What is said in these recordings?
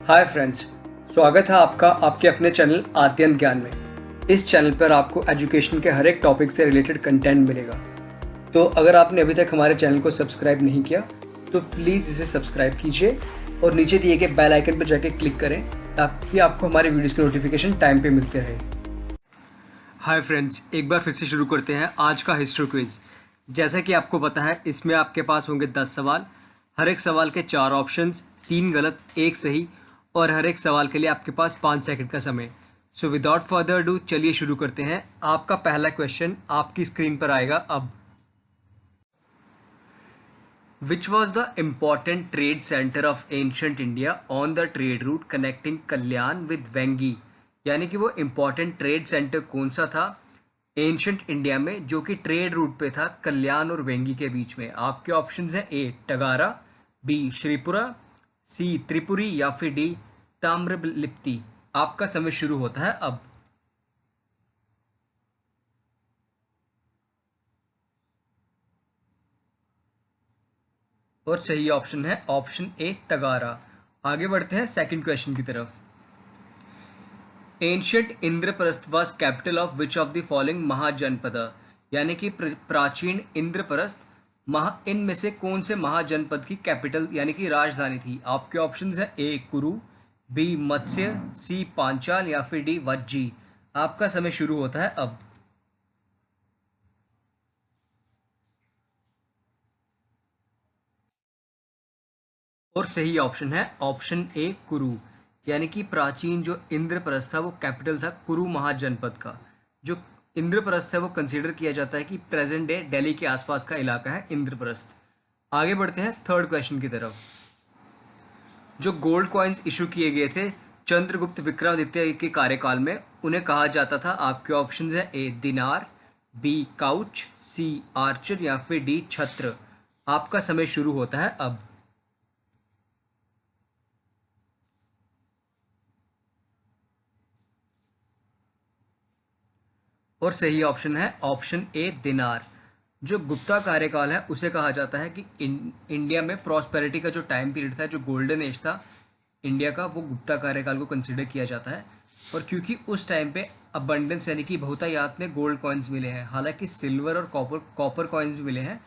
Hi friends, स्वागत है आपका आपके अपने चैनल आद्यंत ज्ञान में। इस चैनल पर आपको एजुकेशन के हर एक टॉपिक से रिलेटेड कंटेंट मिलेगा। तो अगर आपने अभी तक हमारे चैनल को सब्सक्राइब नहीं किया तो प्लीज़ इसे सब्सक्राइब कीजिए और नीचे दिए गए बेल आइकन पर जाके क्लिक करें ताकि आपको हमारे वीडियोस की नोटिफिकेशन टाइम पे मिलते रहे। हाय फ्रेंड्स, एक बार फिर से शुरू करते हैं आज का हिस्ट्री क्विज। जैसा कि आपको पता है, इसमें आपके पास होंगे 10 सवाल। हर एक सवाल के 4 ऑप्शंस, 3 गलत 1 सही, और हर एक सवाल के लिए आपके पास 5 सेकंड का समय। सो विदाउट फर्दर डू चलिए शुरू करते हैं। आपका पहला क्वेश्चन आपकी स्क्रीन पर आएगा अब। Which was the important trade centre of ancient India on the trade route connecting Kalyan with Vengi? यानी कि वो इम्पॉर्टेंट ट्रेड सेंटर कौन सा था एंशंट इंडिया में जो कि ट्रेड रूट पे था कल्याण और वेंगी के बीच में? आपके ऑप्शंस हैं ए टगारा, बी श्रीपुरा, सी त्रिपुरी या फिर डी ताम्रलिप्ति। आपका समय शुरू होता है अब। और सही ऑप्शन है ऑप्शन ए तगारा। आगे बढ़ते हैं सेकंड क्वेश्चन की तरफ। Ancient Indraprastha was capital of which of the following mahajanapada? यानी कि प्राचीन इंद्रप्रस्थ इनमें से कौन से महाजनपद की कैपिटल यानी कि राजधानी थी? आपके ऑप्शंस है ए कुरु, बी मत्स्य, सी पांचाल या फिर डी वज्जी। आपका समय शुरू होता है अब। और सही ऑप्शन है ऑप्शन ए कुरु। यानी कि प्राचीन जो इंद्रप्रस्थ था वो कैपिटल था कुरु महाजनपद का। जो इंद्रप्रस्थ है वो कंसीडर किया जाता है कि प्रेजेंट डे दिल्ली के आसपास का इलाका है इंद्रप्रस्थ। आगे बढ़ते हैं थर्ड क्वेश्चन की तरफ। जो गोल्ड कॉइन्स इशू किए गए थे चंद्रगुप्त विक्रमादित्य के कार्यकाल में उन्हें कहा जाता था। आपके ऑप्शंस है ए दिनार, बी काउच, सी आर्चर या फिर डी छत्र। आपका समय शुरू होता है अब। और सही ऑप्शन है ऑप्शन ए दिनार। जो गुप्ता कार्यकाल है उसे कहा जाता है कि इंडिया में प्रॉस्पेरिटी का जो टाइम पीरियड था, जो गोल्डन एज था इंडिया का, वो गुप्ता कार्यकाल को कंसिडर किया जाता है। और क्योंकि उस टाइम पे अबंडेंस यानी कि बहुतायात में गोल्ड कॉइन्स मिले हैं, हालांकि सिल्वर और कॉपर कॉइन्स भी मिले हैं,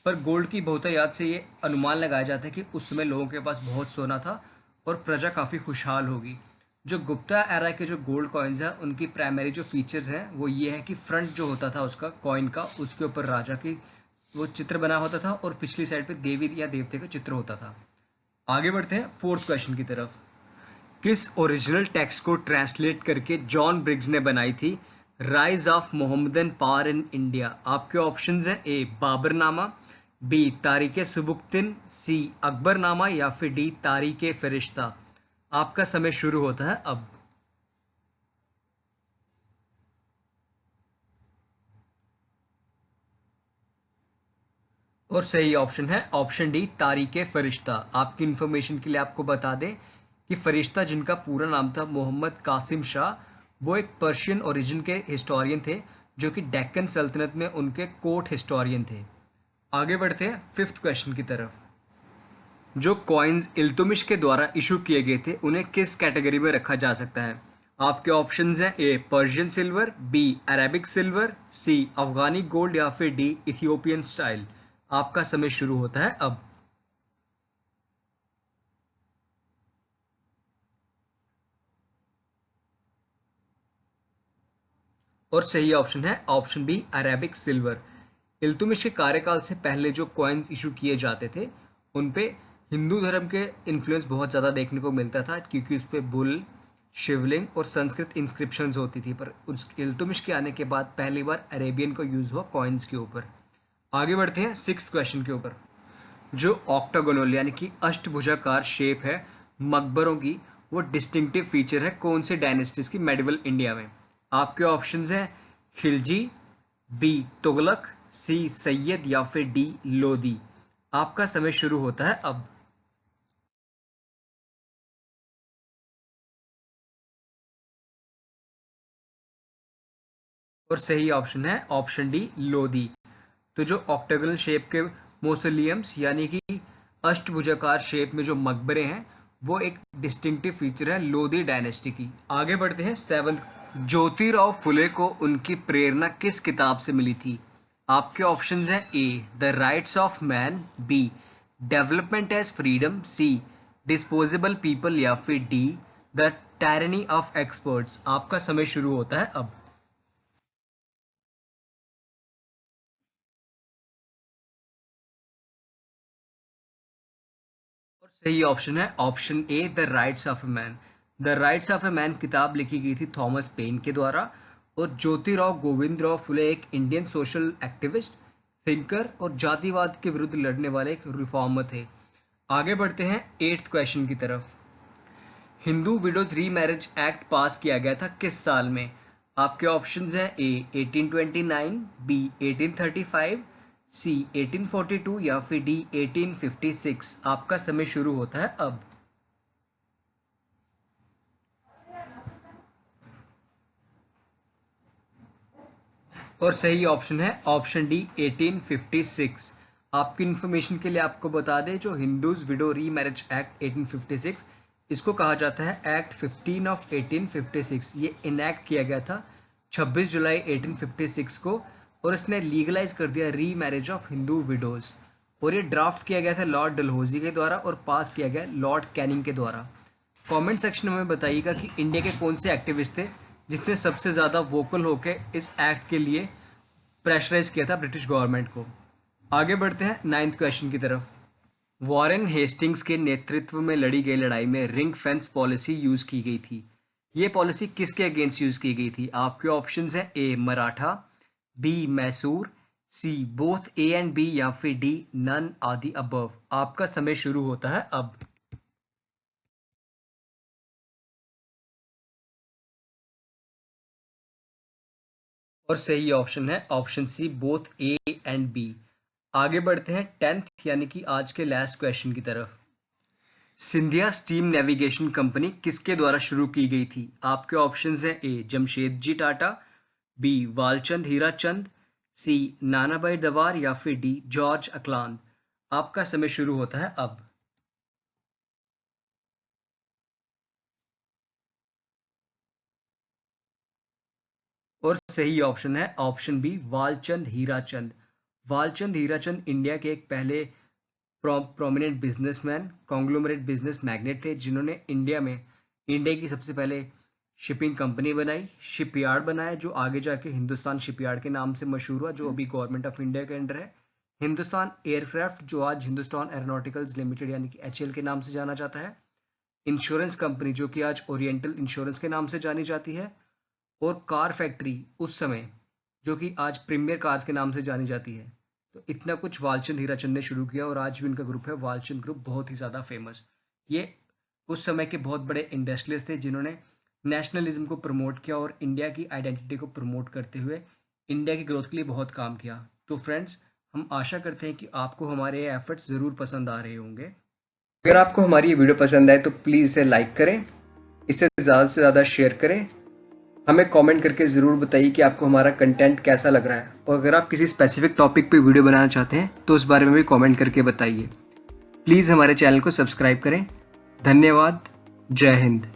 पर गोल्ड की बहुतायात से ये अनुमान लगाया जाता है कि उस समय लोगों के पास बहुत सोना था और प्रजा काफ़ी खुशहाल होगी। जो गुप्ता एरा के जो गोल्ड कॉइन्स हैं उनकी प्राइमरी जो फीचर्स हैं वो ये है कि फ्रंट जो होता था उसका कॉइन का, उसके ऊपर राजा की वो चित्र बना होता था और पिछली साइड पे देवी या देवते का चित्र होता था। आगे बढ़ते हैं फोर्थ क्वेश्चन की तरफ। किस ओरिजिनल टेक्स्ट को ट्रांसलेट करके जॉन ब्रिग्स ने बनाई थी rise of Mohammedan power in India? आपके ऑप्शंस हैं ए बाबरनामा, बी तारीख सुबुक्तिन, सी अकबरनामा या फिर डी तारीख फरिश्ता। आपका समय शुरू होता है अब। और सही ऑप्शन है ऑप्शन डी तारीख फरिश्ता। आपकी इंफॉर्मेशन के लिए आपको बता दें कि फरिश्ता जिनका पूरा नाम था मोहम्मद कासिम शाह, वो एक पर्शियन ओरिजिन के हिस्टोरियन थे जो कि डेक्कन सल्तनत में उनके कोर्ट हिस्टोरियन थे। आगे बढ़ते हैं फिफ्थ क्वेश्चन की तरफ। जो कॉइन्स इल्तुमिश के द्वारा इशू किए गए थे उन्हें किस कैटेगरी में रखा जा सकता है? आपके ऑप्शंस हैं A Persian silver, B Arabic silver, C Afghani gold या फिर डी इथियोपियन स्टाइल। आपका समय शुरू होता है अब। और सही ऑप्शन है option B Arabic silver. Iltutmish के कार्यकाल से पहले जो कॉइन्स इशू किए जाते थे उन पे हिंदू धर्म के इन्फ्लुएंस बहुत ज़्यादा देखने को मिलता था क्योंकि उस पर बुल, शिवलिंग और संस्कृत इंस्क्रिप्शंस होती थी। पर उस इल्तुमिश के आने के बाद पहली बार अरेबियन का यूज़ हुआ कॉइन्स के ऊपर। आगे बढ़ते हैं सिक्स क्वेश्चन के ऊपर। जो ऑक्टागोनल यानी कि अष्टभुजाकार शेप है मकबरों की, वो डिस्टिंक्टिव फीचर है कौन से डायनेस्टीज की मेडिवल इंडिया में? आपके ऑप्शंस हैं खिलजी, बी तुगलक, सी सैयद या फिर डी लोदी। आपका समय शुरू होता है अब। और सही ऑप्शन है ऑप्शन डी लोदी। तो जो ऑक्टागोनल शेप के मोसोलियम्स यानी कि अष्टभुजाकार शेप में जो मकबरे हैं वो एक डिस्टिंक्टिव फीचर है लोधी डायनेस्टी की। आगे बढ़ते हैं 7th। ज्योतिराव फुले को उनकी प्रेरणा किस किताब से मिली थी? आपके ऑप्शंस हैं A the rights of man, B development as freedom, C disposable people या फिर D the tyranny of experts. आपका समय शुरू होता है अब। और सही ऑप्शन है option A the rights of a man. The rights of a man किताब लिखी गई थी थॉमस पेन के द्वारा। और ज्योतिराव गोविंदराव फुले एक इंडियन सोशल एक्टिविस्ट, थिंकर और जातिवाद के विरुद्ध लड़ने वाले एक रिफॉर्मर थे। आगे बढ़ते हैं 8th क्वेश्चन की तरफ। हिंदू विडोज रीमैरिज एक्ट पास किया गया था किस साल में? आपके ऑप्शंस हैं ए 1829, बी 1835, सी 1842 या फिर डी 1856। आपका समय शुरू होता है अब। और सही ऑप्शन है ऑप्शन डी 1856। आपकी इन्फॉर्मेशन के लिए आपको बता दें, जो हिंदूज विडो रीमैरिज एक्ट 1856, इसको कहा जाता है एक्ट 15 ऑफ 1856। ये इनैक्ट किया गया था 26 जुलाई 1856 को और इसने लीगलाइज कर दिया री मैरिज ऑफ हिंदू विडोज। और ये ड्राफ्ट किया गया था लॉर्ड डलहौजी के द्वारा और पास किया गया लॉर्ड कैनिंग के द्वारा। कमेंट सेक्शन में बताइएगा कि इंडिया के कौन से एक्टिविस्ट थे जिसने सबसे ज़्यादा वोकल होकर इस एक्ट के लिए प्रेशराइज किया था ब्रिटिश गवर्नमेंट को। आगे बढ़ते हैं 9th क्वेश्चन की तरफ। वॉरेन हेस्टिंग्स के नेतृत्व में लड़ी गई लड़ाई में रिंग फेंस पॉलिसी यूज की गई थी। ये पॉलिसी किसके अगेंस्ट यूज की गई थी? आपके ऑप्शंस हैं A Maratha, B Mysore, C both A and B या फिर डी नन आदि अबव। आपका समय शुरू होता है अब। और सही ऑप्शन है option C both A and B. आगे बढ़ते हैं 10th यानी कि आज के लास्ट क्वेश्चन की तरफ। सिंधिया स्टीम नेविगेशन कंपनी किसके द्वारा शुरू की गई थी? आपके ऑप्शंस हैं ए जमशेदजी टाटा, बी वालचंद हीराचंद, सी नानाभाई दवार या फिर डी जॉर्ज अकलांद। आपका समय शुरू होता है अब। और सही ऑप्शन है option B Walchand Hirachand. Walchand Hirachand India के एक पहले prominent businessman, conglomerate business magnate थे, जिन्होंने इंडिया की सबसे पहले शिपिंग कंपनी बनाई, शिपयार्ड बनाया, जो आगे जाके हिंदुस्तान शिपयार्ड के नाम से मशहूर हुआ, जो अभी गवर्नमेंट ऑफ इंडिया के अंडर है। हिंदुस्तान एयरक्राफ्ट, जो आज हिंदुस्तान एरोनॉटिकल्स लिमिटेड यानी कि HAL के नाम से जाना जाता है। इंश्योरेंस कंपनी, जो कि आज ओरिएंटल इंश्योरेंस के नाम से जानी जाती है। और कार फैक्ट्री उस समय, जो कि आज प्रीमियर कार्स के नाम से जानी जाती है। तो इतना कुछ वालचंद हीराचंद ने शुरू किया और आज भी उनका ग्रुप है वालचंद ग्रुप, बहुत ही ज़्यादा फेमस। ये उस समय के बहुत बड़े इंडस्ट्रियलिस्ट थे जिन्होंने नेशनलिज्म को प्रमोट किया और इंडिया की आइडेंटिटी को प्रमोट करते हुए इंडिया की ग्रोथ के लिए बहुत काम किया। तो फ्रेंड्स, हम आशा करते हैं कि आपको हमारे ये एफर्ट्स ज़रूर पसंद आ रहे होंगे। अगर आपको हमारी ये वीडियो पसंद आए तो प्लीज़ इसे लाइक करें, इसे ज़्यादा से ज़्यादा शेयर करें। हमें कमेंट करके ज़रूर बताइए कि आपको हमारा कंटेंट कैसा लग रहा है। और अगर आप किसी स्पेसिफिक टॉपिक पे वीडियो बनाना चाहते हैं तो उस बारे में भी कमेंट करके बताइए। प्लीज़ हमारे चैनल को सब्सक्राइब करें। धन्यवाद। जय हिंद।